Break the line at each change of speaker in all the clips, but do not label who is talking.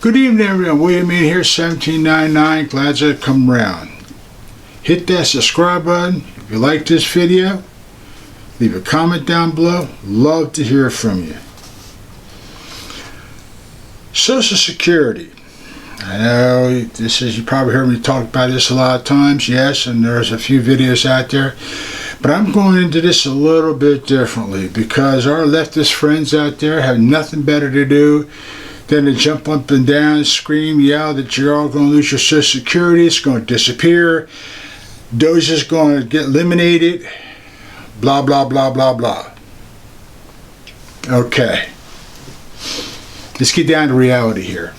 Good evening, everyone. William in here, 1799. Glad to come around. Hit that subscribe button if you like this video. Leave a comment down below. Love to hear from you. Social Security. I know this is, you probably heard me talk about this a lot of times, yes, and there's a few videos out there. But I'm going into this a little bit differently because our leftist friends out there have nothing better to do than to jump up and down, scream, yell that you're all going to lose your Social Security, it's going to disappear, Doge is going to get eliminated, blah, blah, blah, blah, blah. Okay. Let's get down to reality here.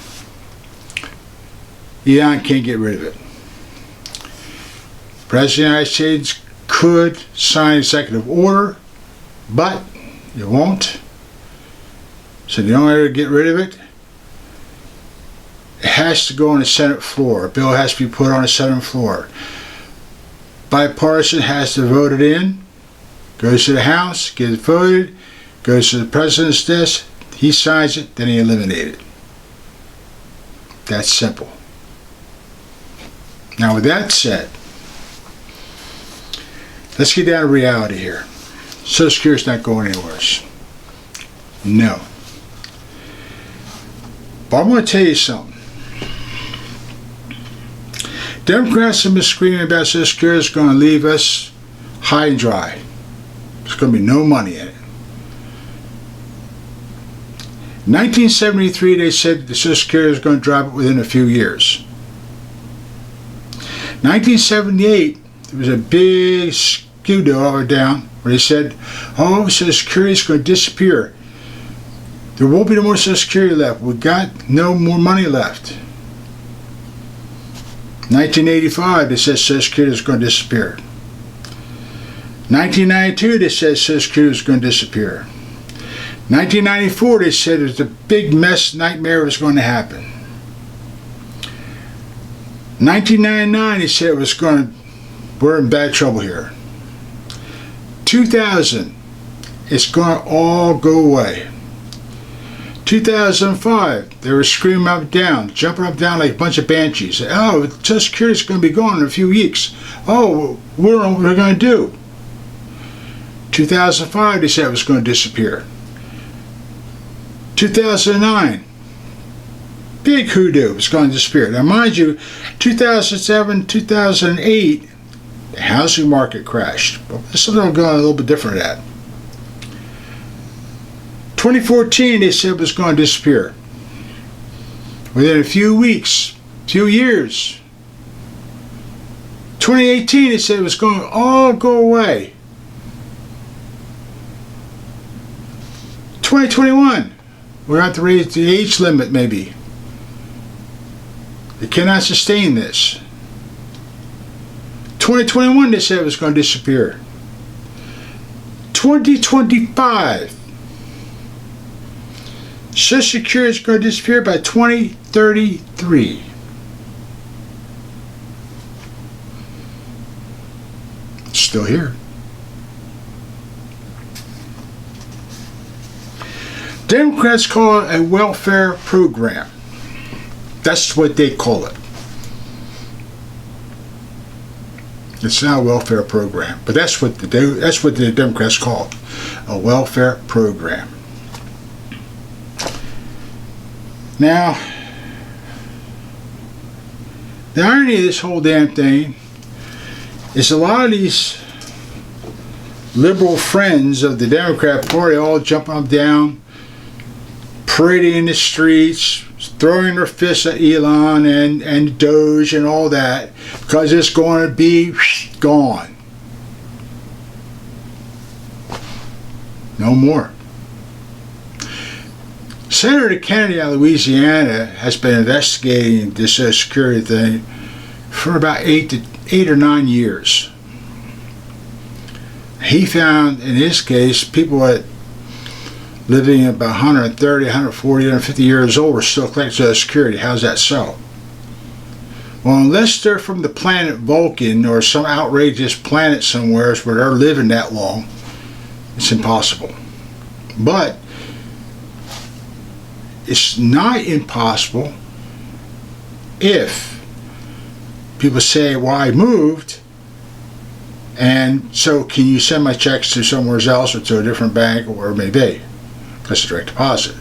Elon can't get rid of it. President of the United States could sign an executive order, but it won't. So the only way to get rid of it, it has to go on the Senate floor. A bill has to be put on the Senate floor. Bipartisan has to vote it in, goes to the House, gets voted, goes to the President's desk, he signs it, then he eliminates it. That's simple. Now with that said, let's get down to reality here. Social Security's not going anywhere. No. But I'm going to tell you something. Democrats have been screaming about Social Security is going to leave us high and dry. There's going to be no money in it. In 1973, they said the Social Security was going to drop it within a few years. 1978, there was a big skew over down where they said, oh, Social Security is going to disappear. There won't be no more Social Security left. We got no more money left. 1985, they said Social Security is going to disappear. 1992, they said Social Security was going to disappear. 1994, they said it was a big mess, nightmare was going to happen. 1999, they said it was going to, we're in bad trouble here. 2000, it's going to all go away. 2005, they were screaming up and down, jumping up and down like a bunch of banshees. Oh, Social Security is going to be gone in a few weeks. Oh, what are we going to do? 2005, they said it was going to disappear. 2009, big hoodoo, it's going to disappear. Now mind you, 2007, 2008, the housing market crashed. But this is going a little bit different than that. 2014, they said it was going to disappear. Within a few weeks, few years. 2018, they said it was going to all go away. 2021, we're going to have to raise the age limit maybe. They cannot sustain this. 2021, they said it was going to disappear. 2025, Social Security is going to disappear by 2033. It's still here. Democrats call it a welfare program. That's what they call it. It's not a welfare program, but that's what the Democrats call it, a welfare program. Now, the irony of this whole damn thing is a lot of these liberal friends of the Democrat Party all jumping up and down, parading in the streets, throwing their fists at Elon and Doge and all that because it's going to be gone. No more. Senator Kennedy out of Louisiana has been investigating this Social Security thing for about 8 or 9 years. He found, in his case, people that living about 130, 140, 150 years old are still collecting Social Security. How's that so? Well, unless they're from the planet Vulcan or some outrageous planet somewhere where they're living that long, it's impossible. But it's not impossible if people say, well, I moved, and so can you send my checks to somewhere else or to a different bank or where it may be? That's a direct deposit.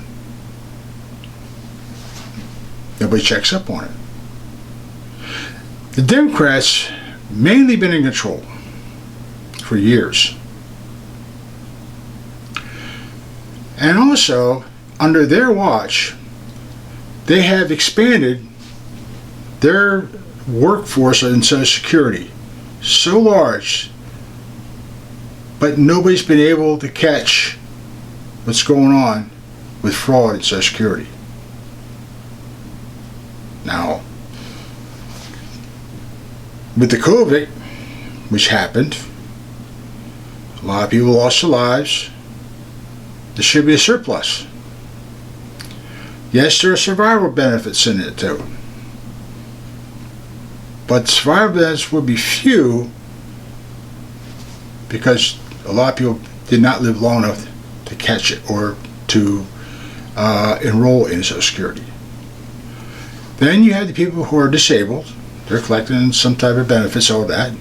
Nobody checks up on it. The Democrats mainly been in control for years. And also, under their watch, they have expanded their workforce in Social Security so large, but nobody's been able to catch what's going on with fraud in Social Security. Now, with the COVID, which happened, a lot of people lost their lives. There should be a surplus. Yes, there are survival benefits in it too. But survival benefits would be few because a lot of people did not live long enough to catch it or to enroll in Social Security. Then you have the people who are disabled. They're collecting some type of benefits, all that.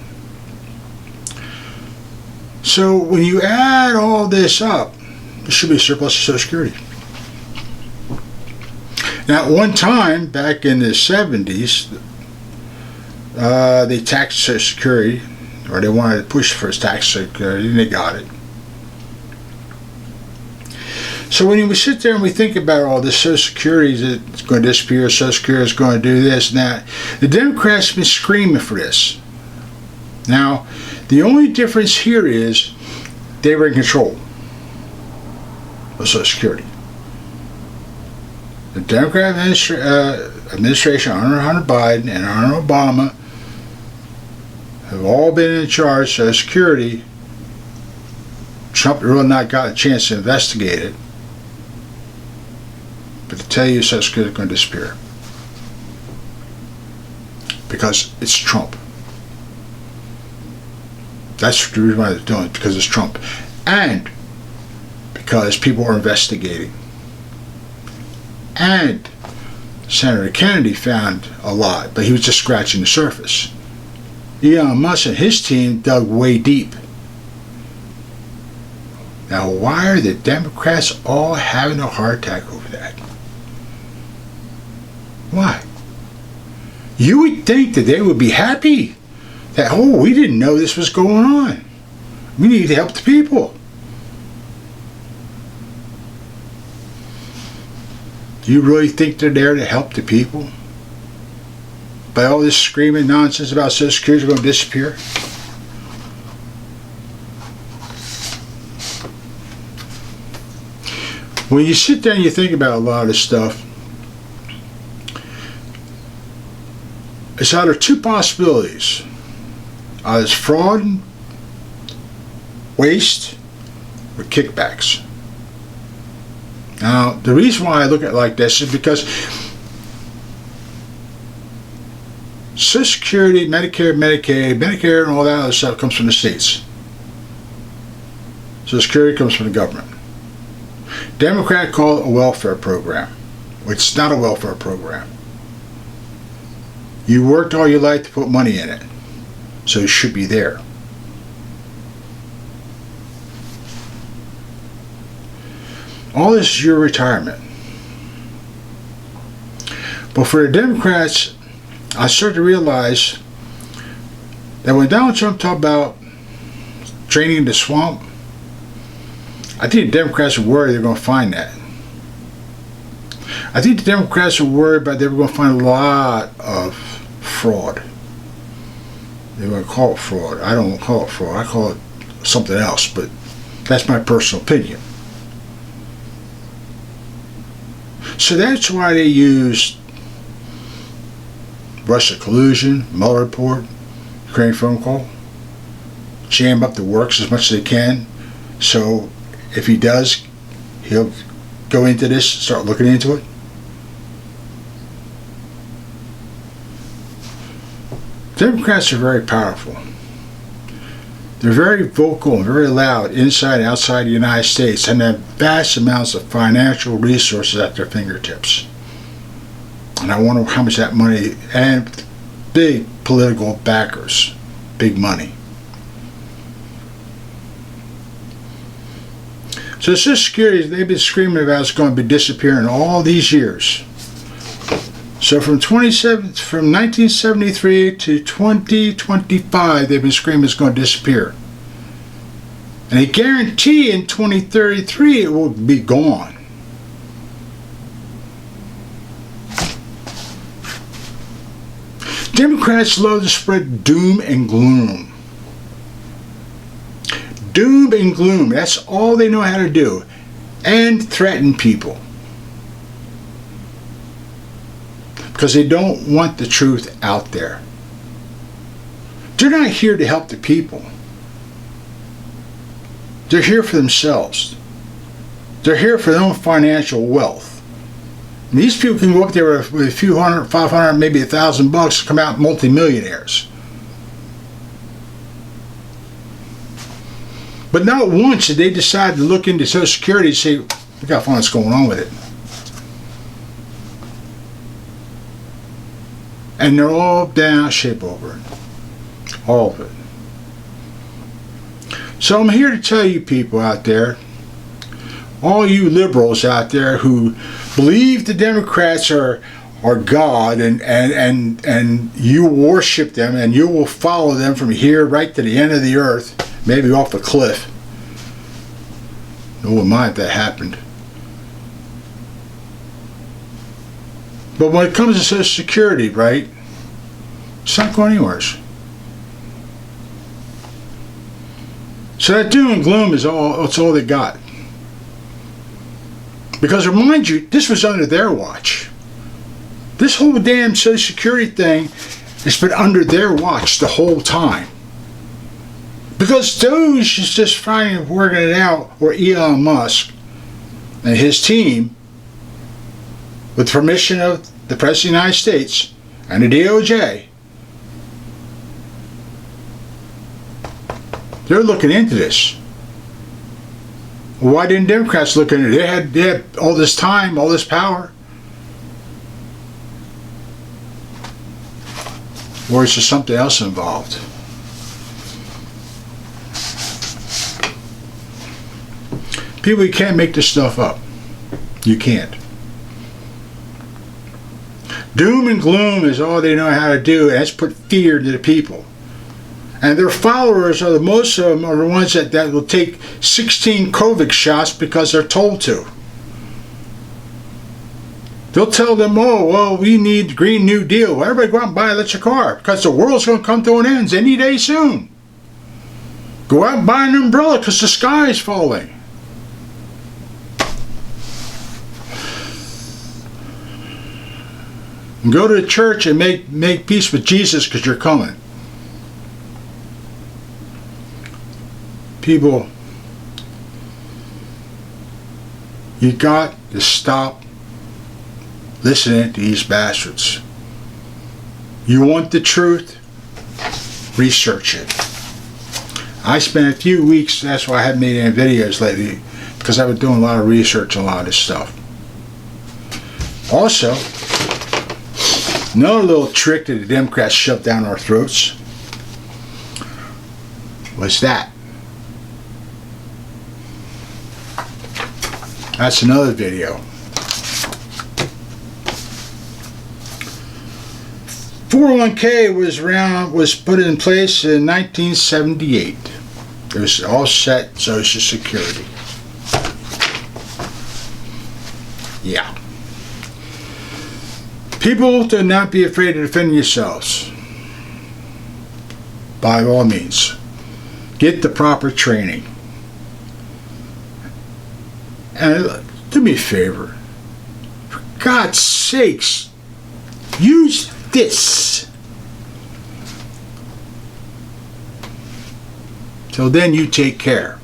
So when you add all this up, there should be a surplus of Social Security. Now, at one time, back in the 70s, they taxed Social Security, or they wanted to push for tax Security, and they got it. So when we sit there and we think about all this, Social Security is going to disappear, Social Security is going to do this and that, the Democrats have been screaming for this. Now, the only difference here is they were in control of Social Security. The Democrat administration under Hunter Biden and under Obama have all been in charge of Social Security. Trump really not got a chance to investigate it. But to tell you Social Security is going to disappear. Because it's Trump. That's the reason why they're doing it, because it's Trump. And because people are investigating. And Senator Kennedy found a lot, but he was just scratching the surface. Elon Musk and his team dug way deep. Now, why are the Democrats all having a heart attack over that? Why? You would think that they would be happy that, oh, we didn't know this was going on. We need to help the people. Do you really think they're there to help the people? By all this screaming nonsense about Social Security is going to disappear? When you sit there and you think about a lot of this stuff, it's either two possibilities. Either it's fraud, waste, or kickbacks. Now, the reason why I look at it like this is because Social Security, Medicare, Medicaid, Medicare, and all that other stuff comes from the states. Social Security comes from the government. Democrats call it a welfare program. It's not a welfare program. You worked all your life to put money in it, so it should be there. All this is your retirement. But for the Democrats, I started to realize that when Donald Trump talked about draining the swamp, I think the Democrats are worried they're going to find that. I think the Democrats are worried about they were going to find a lot of fraud. They're going to call it fraud. I don't call it fraud. I call it something else, but that's my personal opinion. So that's why they used Russia collusion, Mueller report, Ukraine phone call, jam up the works as much as they can. So if he does, he'll go into this, start looking into it. Democrats are very powerful. They're very vocal and very loud inside and outside the United States and have vast amounts of financial resources at their fingertips. And And I wonder how much that money, and big political backers, big money. So Social Security, they've been screaming about it's going to be disappearing all these years. So from 1973 to 2025, they've been screaming it's going to disappear. And they guarantee in 2033 it will be gone. Democrats love to spread doom and gloom. Doom and gloom, that's all they know how to do. And threaten people. Because they don't want the truth out there. They're not here to help the people. They're here for themselves. They're here for their own financial wealth. And these people can go up there with a few hundred, 500, maybe $1,000 to come out multimillionaires. But not once did they decide to look into Social Security and say, we got to find what's going on with it. And they're all down shape over it. All of it. So I'm here to tell you people out there, all you liberals out there who believe the Democrats are God and you worship them and you will follow them from here right to the end of the earth, maybe off a cliff. No one mind if that happened. But when it comes to Social Security, right, it's not going anywhere. So that doom and gloom is that's all they got. Because remind you, this was under their watch. This whole damn Social Security thing has been under their watch the whole time. Because Doge is just trying to work it out, or Elon Musk and his team, with permission of the President of the United States and the DOJ, they're looking into this. Why didn't Democrats look into it? They had all this time, all this power. Or is there something else involved? People, you can't make this stuff up. You can't. Doom and gloom is all they know how to do, and that's put fear into the people. And their followers are most of them are the ones that will take 16 COVID shots because they're told to. They'll tell them, oh, well, we need the Green New Deal. Well, everybody go out and buy an electric car because the world's going to come to an end any day soon. Go out and buy an umbrella because the sky is falling. And go to the church and make peace with Jesus because you're coming. People, you got to stop listening to these bastards. You want the truth? Research it. I spent a few weeks, that's why I haven't made any videos lately, because I've been doing a lot of research on a lot of this stuff. Also, another little trick that the Democrats shoved down our throats was that. That's another video. 401k was put in place in 1978. It was all set Social Security. Yeah. People, do not be afraid to defend yourselves. By all means. Get the proper training. And do me a favor. For God's sakes, use this. Till then, you take care.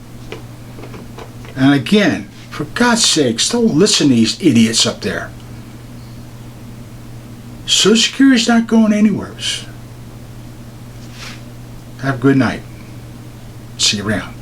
And again, for God's sakes, don't listen to these idiots up there. Social Security's not going anywhere. Have a good night. See you around.